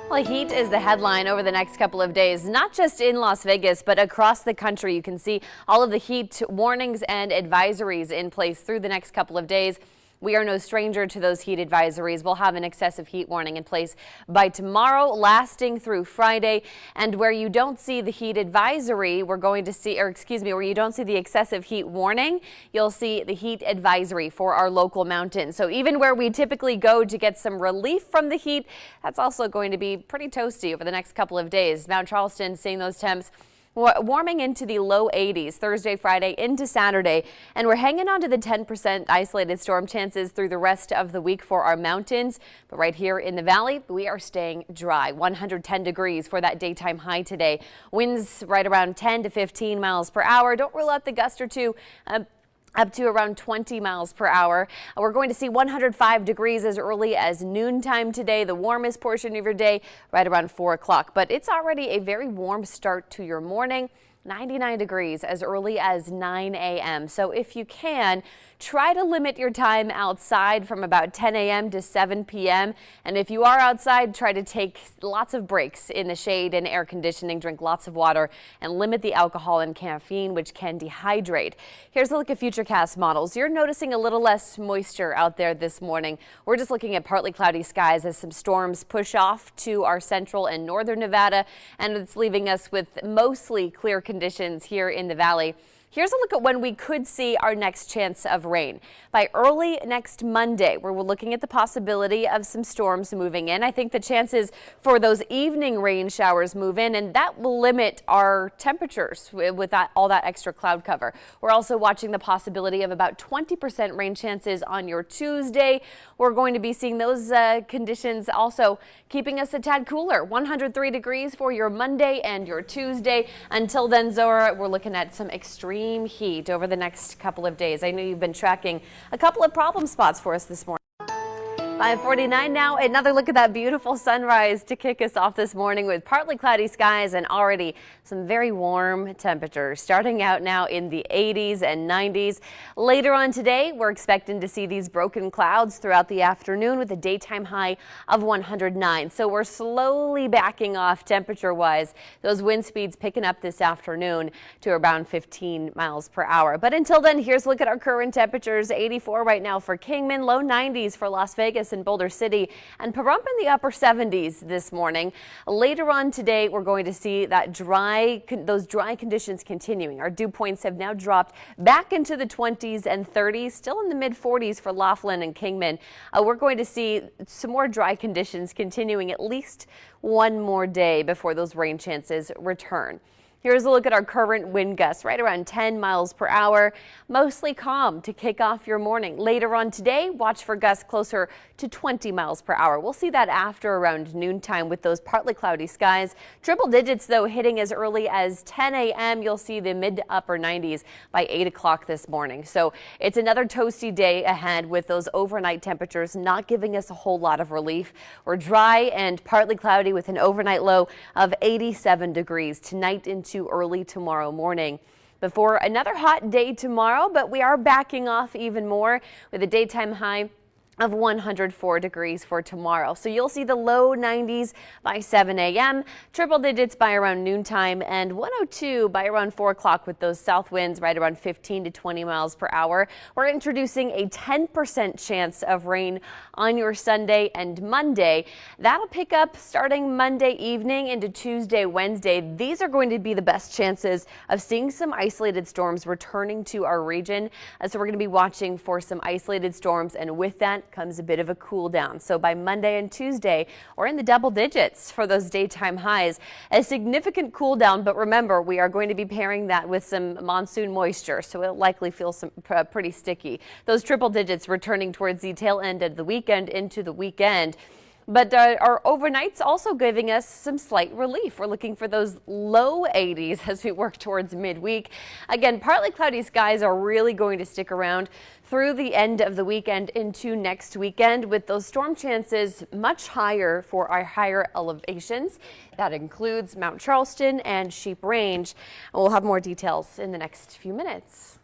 Well, heat is the headline over the next couple of days, not just in Las Vegas, but across the country. You can see all of the heat warnings and advisories in place through the next couple of days. We are no stranger to those heat advisories. We'll have an excessive heat warning in place by tomorrow, lasting through Friday. And where you don't see the heat advisory, we're going to see, where you don't see the excessive heat warning, you'll see the heat advisory for our local mountains. So even where we typically go to get some relief from the heat, that's also going to be pretty toasty over the next couple of days. Mount Charleston seeing those temps warming into the low 80s Thursday, Friday into Saturday, and we're hanging on to the 10% isolated storm chances through the rest of the week for our mountains. But right here in the valley, we are staying dry. 110 degrees for that daytime high today. Winds right around 10 to 15 miles per hour. Don't rule out the gust or two. Up to around 20 miles per hour. We're going to see 105 degrees as early as noontime today, the warmest portion of your day, right around 4 o'clock. But it's already a very warm start to your morning. 99 degrees as early as 9 a.m. So if you can, try to limit your time outside from about 10 a.m. to 7 p.m. And if you are outside, try to take lots of breaks in the shade and air conditioning, drink lots of water, and limit the alcohol and caffeine, which can dehydrate. Here's a look at Futurecast models. You're noticing a little less moisture out there this morning. We're just looking at partly cloudy skies as some storms push off to our central and northern Nevada, and it's leaving us with mostly clear conditions here in the valley. Here's a look at when we could see our next chance of rain. By early next Monday, where we're looking at the possibility of some storms moving in. I think the chances for those evening rain showers move in, and that will limit our temperatures with all that extra cloud cover. We're also watching the possibility of about 20% rain chances on your Tuesday. We're going to be seeing those conditions also keeping us a tad cooler. 103 degrees for your Monday and your Tuesday. Until then, Zora, we're looking at some extreme heat over the next couple of days. I know you've been tracking a couple of problem spots for us this morning. 5:49 now. Another look at that beautiful sunrise to kick us off this morning with partly cloudy skies and already some very warm temperatures starting out now in the 80s and 90s. Later on today, we're expecting to see these broken clouds throughout the afternoon with a daytime high of 109. So we're slowly backing off temperature wise. Those wind speeds picking up this afternoon to around 15 miles per hour. But until then, here's a look at our current temperatures. 84 right now for Kingman, low 90s for Las Vegas and Boulder City, and Pahrump in the upper 70s this morning. Later on today, we're going to see that those dry conditions continuing. Our dew points have now dropped back into the 20s and 30s, still in the mid 40s for Laughlin and Kingman. We're going to see some more dry conditions continuing at least one more day before those rain chances return. Here's a look at our current wind gusts, right around 10 miles per hour, mostly calm to kick off your morning. Later on today, watch for gusts closer to 20 miles per hour. We'll see that after around noontime with those partly cloudy skies. Triple digits, though, hitting as early as 10 a.m. You'll see the mid to upper 90s by 8 o'clock this morning. So it's another toasty day ahead with those overnight temperatures not giving us a whole lot of relief. We're dry and partly cloudy with an overnight low of 87 degrees tonight into early tomorrow morning. Before another hot day tomorrow, but we are backing off even more with a daytime high of 104 degrees for tomorrow. So you'll see the low 90s by 7 a.m., triple digits by around noontime, and 102 by around 4 o'clock with those south winds right around 15 to 20 miles per hour. We're introducing a 10% chance of rain on your Sunday and Monday. That'll pick up starting Monday evening into Tuesday, Wednesday. These are going to be the best chances of seeing some isolated storms returning to our region. So we're going to be watching for some isolated storms, and with that comes a bit of a cool down. So by Monday and Tuesday, we're in the double digits for those daytime highs. A significant cool down, but remember, we are going to be pairing that with some monsoon moisture, so it'll likely feel pretty sticky. Those triple digits returning towards the tail end of the weekend into the weekend. But our overnights also giving us some slight relief. We're looking for those low 80s as we work towards midweek. Again, partly cloudy skies are really going to stick around through the end of the weekend into next weekend, with those storm chances much higher for our higher elevations. That includes Mount Charleston and Sheep Range. We'll have more details in the next few minutes.